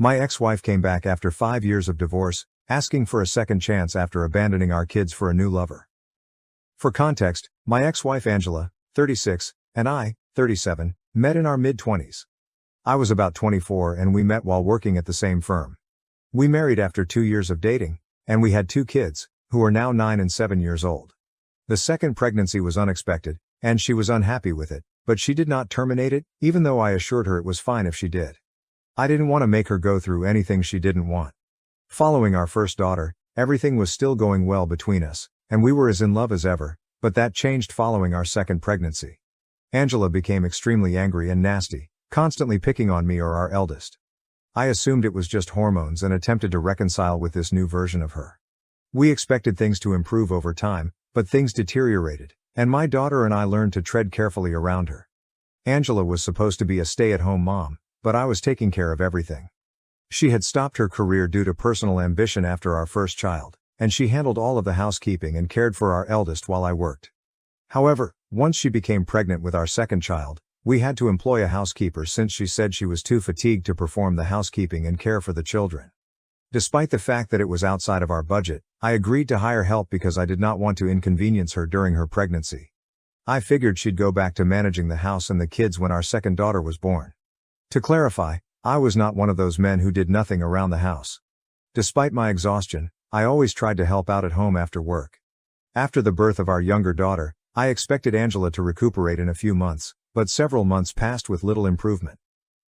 My ex-wife came back after 5 years of divorce, asking for a second chance after abandoning our kids for a new lover. For context, my ex-wife Angela, 36, and I, 37, met in our mid-20s. I was about 24 and we met while working at the same firm. We married after 2 years of dating, and we had 2 kids, who are now 9 and 7 years old. The second pregnancy was unexpected, and she was unhappy with it, but she did not terminate it, even though I assured her it was fine if she did. I didn't want to make her go through anything she didn't want. Following our first daughter, everything was still going well between us, and we were as in love as ever, but that changed following our second pregnancy. Angela became extremely angry and nasty, constantly picking on me or our eldest. I assumed it was just hormones and attempted to reconcile with this new version of her. We expected things to improve over time, but things deteriorated, and my daughter and I learned to tread carefully around her. Angela was supposed to be a stay-at-home mom, but I was taking care of everything. She had stopped her career due to personal ambition after our first child, and she handled all of the housekeeping and cared for our eldest while I worked. However, once she became pregnant with our second child, we had to employ a housekeeper since she said she was too fatigued to perform the housekeeping and care for the children. Despite the fact that it was outside of our budget, I agreed to hire help because I did not want to inconvenience her during her pregnancy. I figured she'd go back to managing the house and the kids when our second daughter was born. To clarify, I was not one of those men who did nothing around the house. Despite my exhaustion, I always tried to help out at home after work. After the birth of our younger daughter, I expected Angela to recuperate in a few months, but several months passed with little improvement.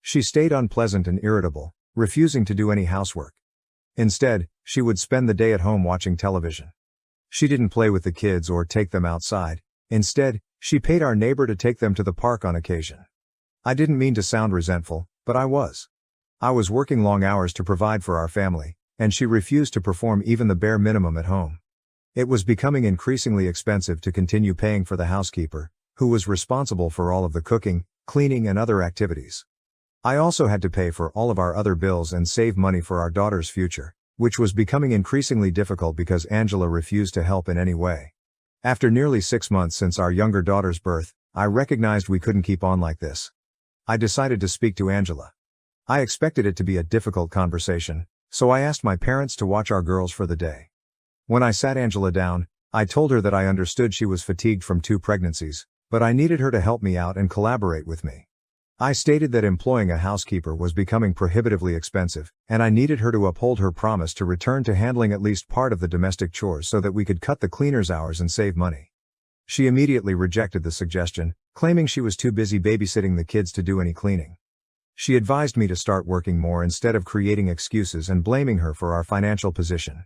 She stayed unpleasant and irritable, refusing to do any housework. Instead, she would spend the day at home watching television. She didn't play with the kids or take them outside. Instead, she paid our neighbor to take them to the park on occasion. I didn't mean to sound resentful, but I was. I was working long hours to provide for our family, and she refused to perform even the bare minimum at home. It was becoming increasingly expensive to continue paying for the housekeeper, who was responsible for all of the cooking, cleaning and other activities. I also had to pay for all of our other bills and save money for our daughter's future, which was becoming increasingly difficult because Angela refused to help in any way. After nearly 6 months since our younger daughter's birth, I recognized we couldn't keep on like this. I decided to speak to Angela. I expected it to be a difficult conversation, so I asked my parents to watch our girls for the day. When I sat Angela down, I told her that I understood she was fatigued from 2 pregnancies, but I needed her to help me out and collaborate with me. I stated that employing a housekeeper was becoming prohibitively expensive, and I needed her to uphold her promise to return to handling at least part of the domestic chores so that we could cut the cleaner's hours and save money. She immediately rejected the suggestion, claiming she was too busy babysitting the kids to do any cleaning. She advised me to start working more instead of creating excuses and blaming her for our financial position.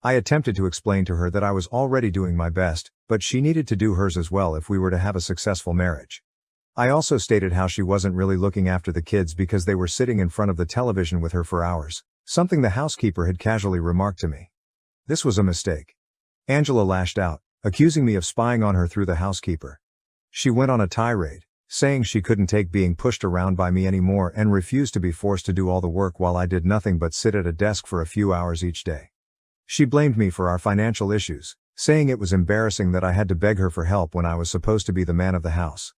I attempted to explain to her that I was already doing my best, but she needed to do hers as well if we were to have a successful marriage. I also stated how she wasn't really looking after the kids because they were sitting in front of the television with her for hours, something the housekeeper had casually remarked to me. This was a mistake. Angela lashed out, accusing me of spying on her through the housekeeper. She went on a tirade, saying she couldn't take being pushed around by me anymore and refused to be forced to do all the work while I did nothing but sit at a desk for a few hours each day. She blamed me for our financial issues, saying it was embarrassing that I had to beg her for help when I was supposed to be the man of the house.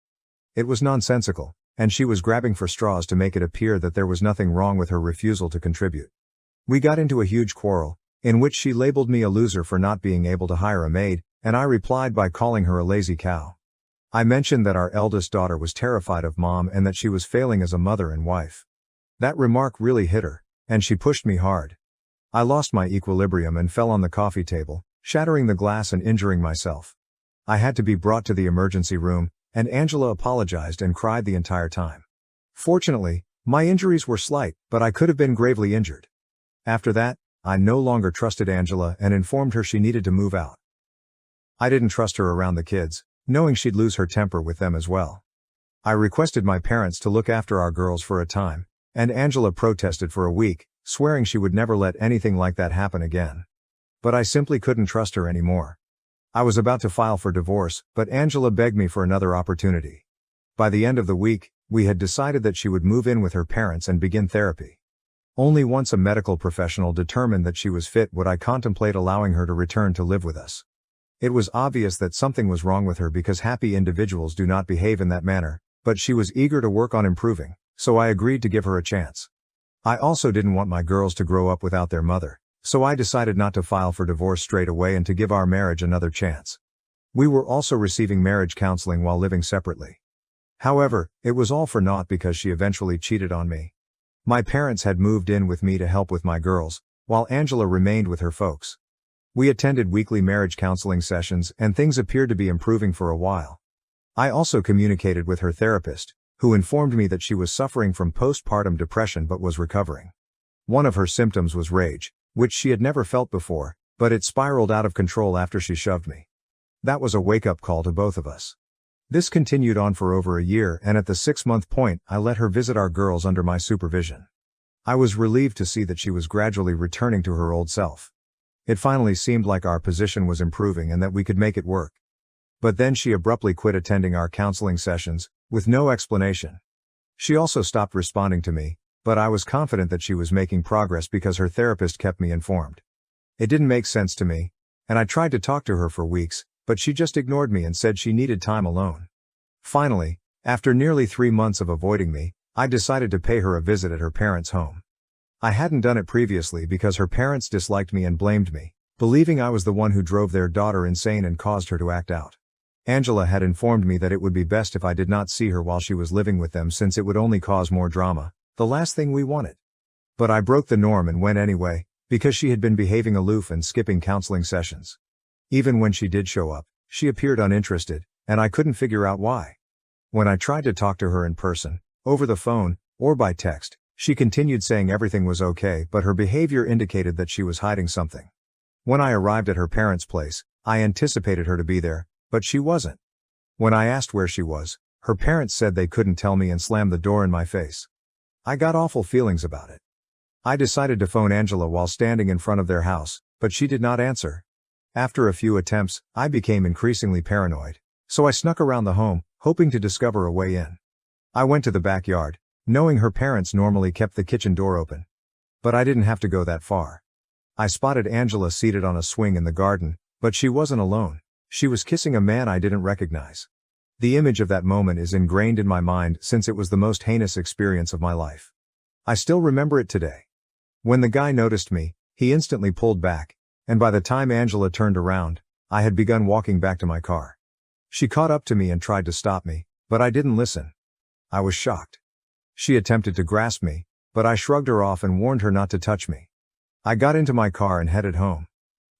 It was nonsensical, and she was grabbing for straws to make it appear that there was nothing wrong with her refusal to contribute. We got into a huge quarrel, in which she labeled me a loser for not being able to hire a maid, and I replied by calling her a lazy cow. I mentioned that our eldest daughter was terrified of mom and that she was failing as a mother and wife. That remark really hit her, and she pushed me hard. I lost my equilibrium and fell on the coffee table, shattering the glass and injuring myself. I had to be brought to the emergency room, and Angela apologized and cried the entire time. Fortunately, my injuries were slight, but I could have been gravely injured. After that, I no longer trusted Angela and informed her she needed to move out. I didn't trust her around the kids, knowing she'd lose her temper with them as well. I requested my parents to look after our girls for a time, and Angela protested for a week, swearing she would never let anything like that happen again. But I simply couldn't trust her anymore. I was about to file for divorce, but Angela begged me for another opportunity. By the end of the week, we had decided that she would move in with her parents and begin therapy. Only once a medical professional determined that she was fit would I contemplate allowing her to return to live with us. It was obvious that something was wrong with her because happy individuals do not behave in that manner, but she was eager to work on improving, so I agreed to give her a chance. I also didn't want my girls to grow up without their mother, so I decided not to file for divorce straight away and to give our marriage another chance. We were also receiving marriage counseling while living separately. However, it was all for naught because she eventually cheated on me. My parents had moved in with me to help with my girls, while Angela remained with her folks. We attended weekly marriage counseling sessions and things appeared to be improving for a while. I also communicated with her therapist, who informed me that she was suffering from postpartum depression but was recovering. One of her symptoms was rage, which she had never felt before, but it spiraled out of control after she shoved me. That was a wake-up call to both of us. This continued on for over a year, and at the 6-month point, I let her visit our girls under my supervision. I was relieved to see that she was gradually returning to her old self. It finally seemed like our position was improving and that we could make it work. But then she abruptly quit attending our counseling sessions, with no explanation. She also stopped responding to me, but I was confident that she was making progress because her therapist kept me informed. It didn't make sense to me, and I tried to talk to her for weeks, but she just ignored me and said she needed time alone. Finally, after nearly 3 months of avoiding me, I decided to pay her a visit at her parents' home. I hadn't done it previously because her parents disliked me and blamed me, believing I was the one who drove their daughter insane and caused her to act out. Angela had informed me that it would be best if I did not see her while she was living with them since it would only cause more drama, the last thing we wanted. But I broke the norm and went anyway, because she had been behaving aloof and skipping counseling sessions. Even when she did show up, she appeared uninterested, and I couldn't figure out why. When I tried to talk to her in person, over the phone, or by text, she continued saying everything was okay, but her behavior indicated that she was hiding something. When I arrived at her parents' place, I anticipated her to be there, but she wasn't. When I asked where she was, her parents said they couldn't tell me and slammed the door in my face. I got awful feelings about it. I decided to phone Angela while standing in front of their house, but she did not answer. After a few attempts, I became increasingly paranoid, so I snuck around the home, hoping to discover a way in. I went to the backyard, knowing her parents normally kept the kitchen door open. But I didn't have to go that far. I spotted Angela seated on a swing in the garden, but she wasn't alone. She was kissing a man I didn't recognize. The image of that moment is ingrained in my mind since it was the most heinous experience of my life. I still remember it today. When the guy noticed me, he instantly pulled back, and by the time Angela turned around, I had begun walking back to my car. She caught up to me and tried to stop me, but I didn't listen. I was shocked. She attempted to grasp me, but I shrugged her off and warned her not to touch me. I got into my car and headed home.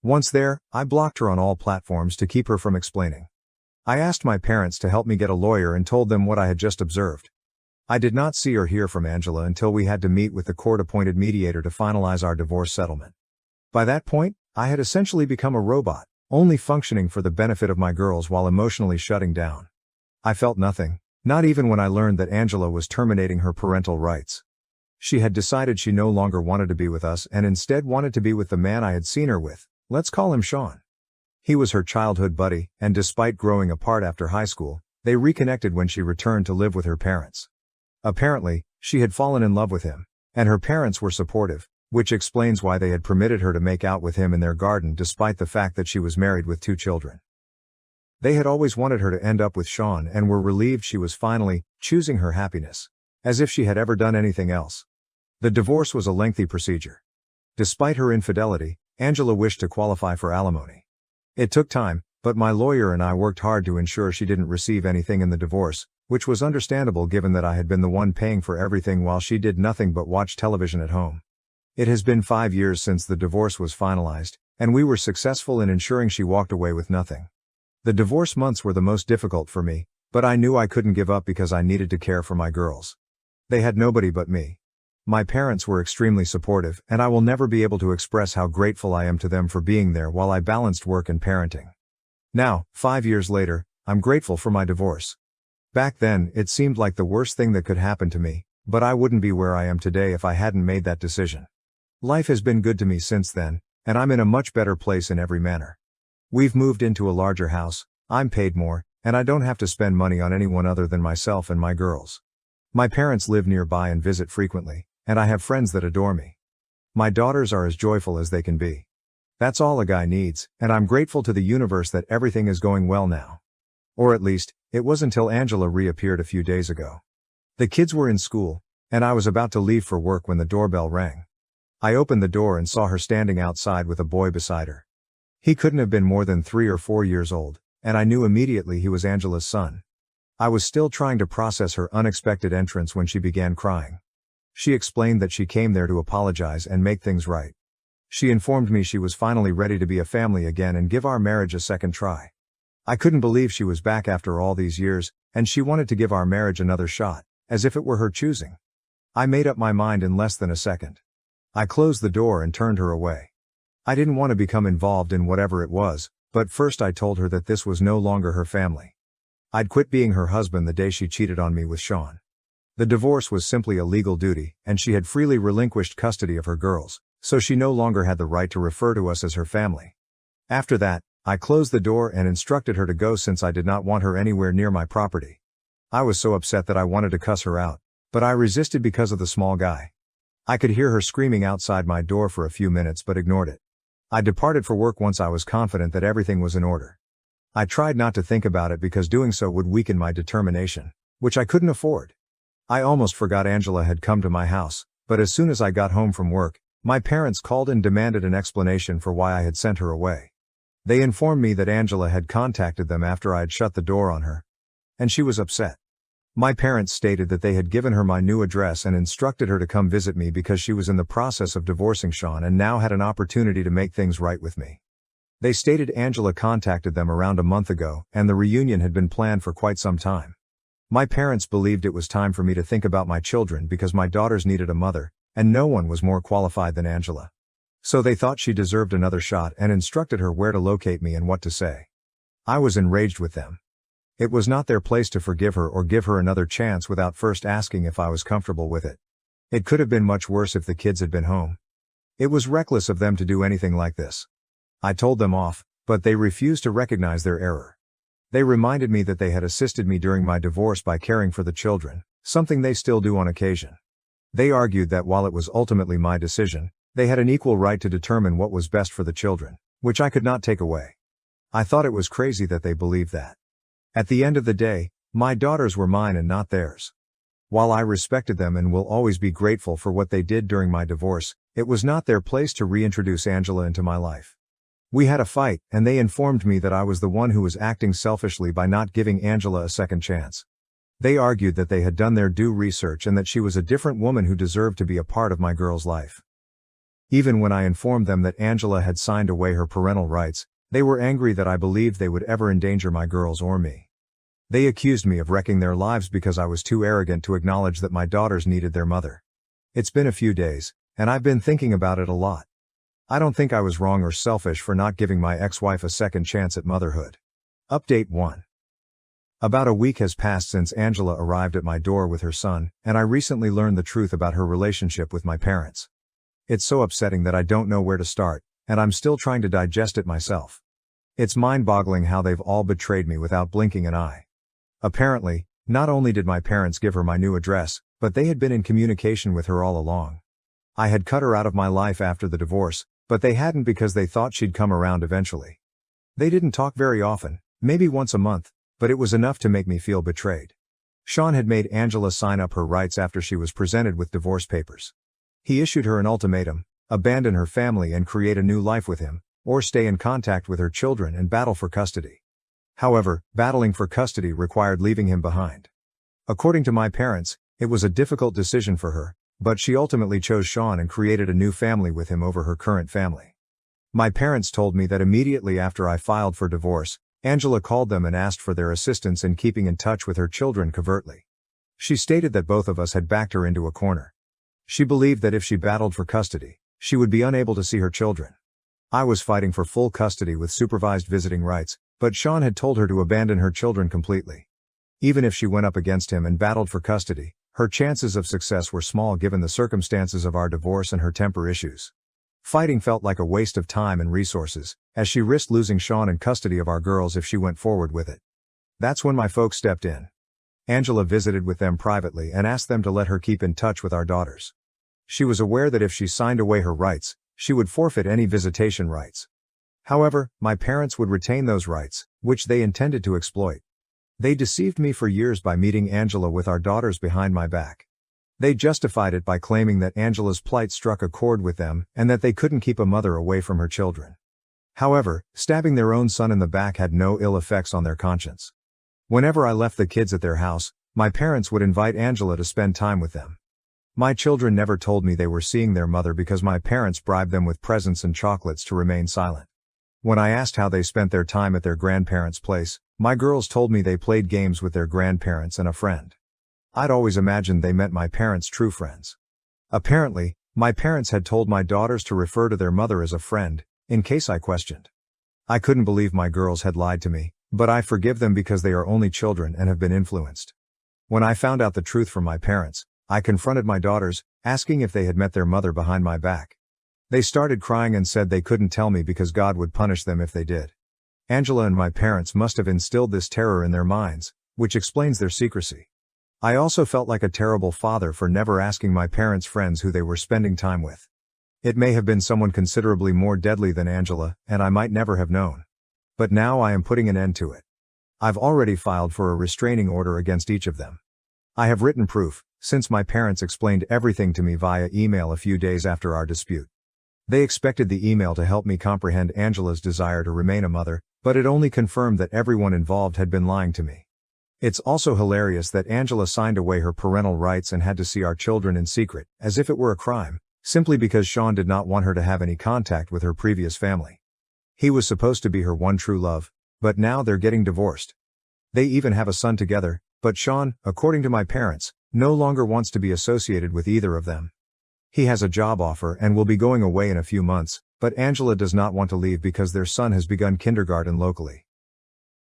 Once there, I blocked her on all platforms to keep her from explaining. I asked my parents to help me get a lawyer and told them what I had just observed. I did not see or hear from Angela until we had to meet with the court-appointed mediator to finalize our divorce settlement. By that point, I had essentially become a robot, only functioning for the benefit of my girls while emotionally shutting down. I felt nothing, not even when I learned that Angela was terminating her parental rights. She had decided she no longer wanted to be with us and instead wanted to be with the man I had seen her with. Let's call him Sean. He was her childhood buddy, and despite growing apart after high school, they reconnected when she returned to live with her parents. Apparently, she had fallen in love with him, and her parents were supportive, which explains why they had permitted her to make out with him in their garden despite the fact that she was married with 2 children. They had always wanted her to end up with Sean and were relieved she was finally choosing her happiness, as if she had ever done anything else. The divorce was a lengthy procedure. Despite her infidelity, Angela wished to qualify for alimony. It took time, but my lawyer and I worked hard to ensure she didn't receive anything in the divorce, which was understandable given that I had been the one paying for everything while she did nothing but watch television at home. It has been 5 years since the divorce was finalized, and we were successful in ensuring she walked away with nothing. The divorce months were the most difficult for me, but I knew I couldn't give up because I needed to care for my girls. They had nobody but me. My parents were extremely supportive, and I will never be able to express how grateful I am to them for being there while I balanced work and parenting. Now, 5 years later, I'm grateful for my divorce. Back then, it seemed like the worst thing that could happen to me, but I wouldn't be where I am today if I hadn't made that decision. Life has been good to me since then, and I'm in a much better place in every manner. We've moved into a larger house, I'm paid more, and I don't have to spend money on anyone other than myself and my girls. My parents live nearby and visit frequently, and I have friends that adore me. My daughters are as joyful as they can be. That's all a guy needs, and I'm grateful to the universe that everything is going well now. Or at least, it was until Angela reappeared a few days ago. The kids were in school, and I was about to leave for work when the doorbell rang. I opened the door and saw her standing outside with a boy beside her. He couldn't have been more than 3 or 4 years old, and I knew immediately he was Angela's son. I was still trying to process her unexpected entrance when she began crying. She explained that she came there to apologize and make things right. She informed me she was finally ready to be a family again and give our marriage a second try. I couldn't believe she was back after all these years, and she wanted to give our marriage another shot, as if it were her choosing. I made up my mind in less than a second. I closed the door and turned her away. I didn't want to become involved in whatever it was, but first I told her that this was no longer her family. I'd quit being her husband the day she cheated on me with Sean. The divorce was simply a legal duty, and she had freely relinquished custody of her girls, so she no longer had the right to refer to us as her family. After that, I closed the door and instructed her to go since I did not want her anywhere near my property. I was so upset that I wanted to cuss her out, but I resisted because of the small guy. I could hear her screaming outside my door for a few minutes but ignored it. I departed for work once I was confident that everything was in order. I tried not to think about it because doing so would weaken my determination, which I couldn't afford. I almost forgot Angela had come to my house, but as soon as I got home from work, my parents called and demanded an explanation for why I had sent her away. They informed me that Angela had contacted them after I had shut the door on her, and she was upset. My parents stated that they had given her my new address and instructed her to come visit me because she was in the process of divorcing Sean and now had an opportunity to make things right with me. They stated Angela contacted them around a month ago, and the reunion had been planned for quite some time. My parents believed it was time for me to think about my children because my daughters needed a mother, and no one was more qualified than Angela. So they thought she deserved another shot and instructed her where to locate me and what to say. I was enraged with them. It was not their place to forgive her or give her another chance without first asking if I was comfortable with it. It could have been much worse if the kids had been home. It was reckless of them to do anything like this. I told them off, but they refused to recognize their error. They reminded me that they had assisted me during my divorce by caring for the children, something they still do on occasion. They argued that while it was ultimately my decision, they had an equal right to determine what was best for the children, which I could not take away. I thought it was crazy that they believed that. At the end of the day, my daughters were mine and not theirs. While I respected them and will always be grateful for what they did during my divorce, it was not their place to reintroduce Angela into my life. We had a fight, and they informed me that I was the one who was acting selfishly by not giving Angela a second chance. They argued that they had done their due research and that she was a different woman who deserved to be a part of my girl's life. Even when I informed them that Angela had signed away her parental rights, they were angry that I believed they would ever endanger my girls or me. They accused me of wrecking their lives because I was too arrogant to acknowledge that my daughters needed their mother. It's been a few days, and I've been thinking about it a lot. I don't think I was wrong or selfish for not giving my ex-wife a second chance at motherhood. Update 1. About a week has passed since Angela arrived at my door with her son, and I recently learned the truth about her relationship with my parents. It's so upsetting that I don't know where to start, and I'm still trying to digest it myself. It's mind-boggling how they've all betrayed me without blinking an eye. Apparently, not only did my parents give her my new address, but they had been in communication with her all along. I had cut her out of my life after the divorce, but they hadn't because they thought she'd come around eventually. They didn't talk very often, maybe once a month, but it was enough to make me feel betrayed. Sean had made Angela sign up her rights after she was presented with divorce papers. He issued her an ultimatum: abandon her family and create a new life with him, or stay in contact with her children and battle for custody. However, battling for custody required leaving him behind. According to my parents, it was a difficult decision for her, but she ultimately chose Sean and created a new family with him over her current family. My parents told me that immediately after I filed for divorce, Angela called them and asked for their assistance in keeping in touch with her children covertly. She stated that both of us had backed her into a corner. She believed that if she battled for custody, she would be unable to see her children. I was fighting for full custody with supervised visiting rights, but Sean had told her to abandon her children completely. Even if she went up against him and battled for custody, her chances of success were small given the circumstances of our divorce and her temper issues. Fighting felt like a waste of time and resources, as she risked losing Sean and custody of our girls if she went forward with it. That's when my folks stepped in. Angela visited with them privately and asked them to let her keep in touch with our daughters. She was aware that if she signed away her rights, she would forfeit any visitation rights. However, my parents would retain those rights, which they intended to exploit. They deceived me for years by meeting Angela with our daughters behind my back. They justified it by claiming that Angela's plight struck a chord with them and that they couldn't keep a mother away from her children. However, stabbing their own son in the back had no ill effects on their conscience. Whenever I left the kids at their house, my parents would invite Angela to spend time with them. My children never told me they were seeing their mother because my parents bribed them with presents and chocolates to remain silent. When I asked how they spent their time at their grandparents' place, my girls told me they played games with their grandparents and a friend. I'd always imagined they meant my parents' true friends. Apparently, my parents had told my daughters to refer to their mother as a friend, in case I questioned. I couldn't believe my girls had lied to me, but I forgive them because they are only children and have been influenced. When I found out the truth from my parents, I confronted my daughters, asking if they had met their mother behind my back. They started crying and said they couldn't tell me because God would punish them if they did. Angela and my parents must have instilled this terror in their minds, which explains their secrecy. I also felt like a terrible father for never asking my parents' friends who they were spending time with. It may have been someone considerably more deadly than Angela, and I might never have known. But now I am putting an end to it. I've already filed for a restraining order against each of them. I have written proof, since my parents explained everything to me via email a few days after our dispute. They expected the email to help me comprehend Angela's desire to remain a mother, but it only confirmed that everyone involved had been lying to me. It's also hilarious that Angela signed away her parental rights and had to see our children in secret, as if it were a crime, simply because Sean did not want her to have any contact with her previous family. He was supposed to be her one true love, but now they're getting divorced. They even have a son together, but Sean, according to my parents, no longer wants to be associated with either of them. He has a job offer and will be going away in a few months, but Angela does not want to leave because their son has begun kindergarten locally.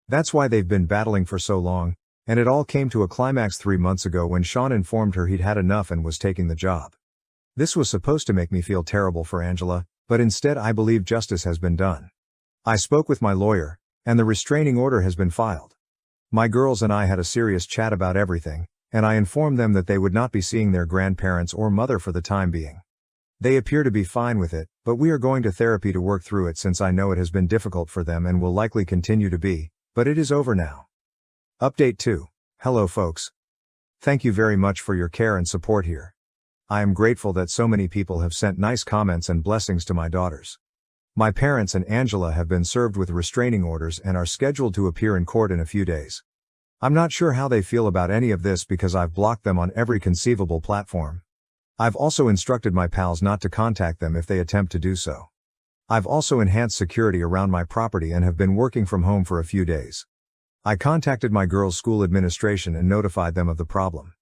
That's why they've been battling for so long, and it all came to a climax 3 months ago when Sean informed her he'd had enough and was taking the job. This was supposed to make me feel terrible for Angela, but instead I believe justice has been done. I spoke with my lawyer, and the restraining order has been filed. My girls and I had a serious chat about everything, and I informed them that they would not be seeing their grandparents or mother for the time being. They appear to be fine with it, but we are going to therapy to work through it since I know it has been difficult for them and will likely continue to be, but it is over now. Update 2. Hello folks. Thank you very much for your care and support here. I am grateful that so many people have sent nice comments and blessings to my daughters. My parents and Angela have been served with restraining orders and are scheduled to appear in court in a few days. I'm not sure how they feel about any of this because I've blocked them on every conceivable platform. I've also instructed my pals not to contact them if they attempt to do so. I've also enhanced security around my property and have been working from home for a few days. I contacted my girls' school administration and notified them of the problem.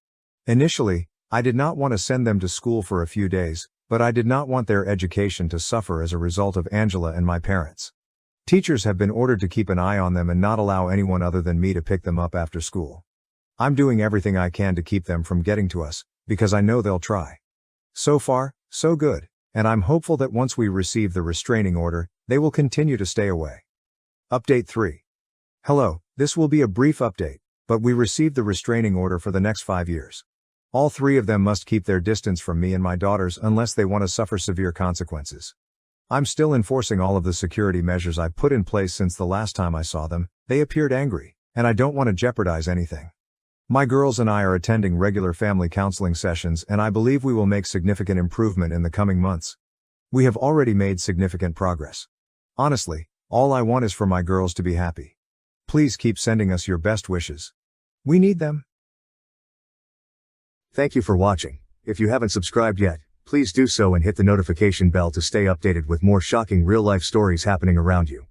Initially, I did not want to send them to school for a few days, but I did not want their education to suffer as a result of Angela and my parents. Teachers have been ordered to keep an eye on them and not allow anyone other than me to pick them up after school. I'm doing everything I can to keep them from getting to us, because I know they'll try. So far, so good, and I'm hopeful that once we receive the restraining order, they will continue to stay away. Update 3. Hello, this will be a brief update, but we received the restraining order for the next 5 years. All 3 of them must keep their distance from me and my daughters unless they want to suffer severe consequences. I'm still enforcing all of the security measures I put in place since the last time I saw them. They appeared angry, and I don't want to jeopardize anything. My girls and I are attending regular family counseling sessions and I believe we will make significant improvement in the coming months. We have already made significant progress. Honestly, all I want is for my girls to be happy. Please keep sending us your best wishes. We need them. Thank you for watching. If you haven't subscribed yet, please do so and hit the notification bell to stay updated with more shocking real-life stories happening around you.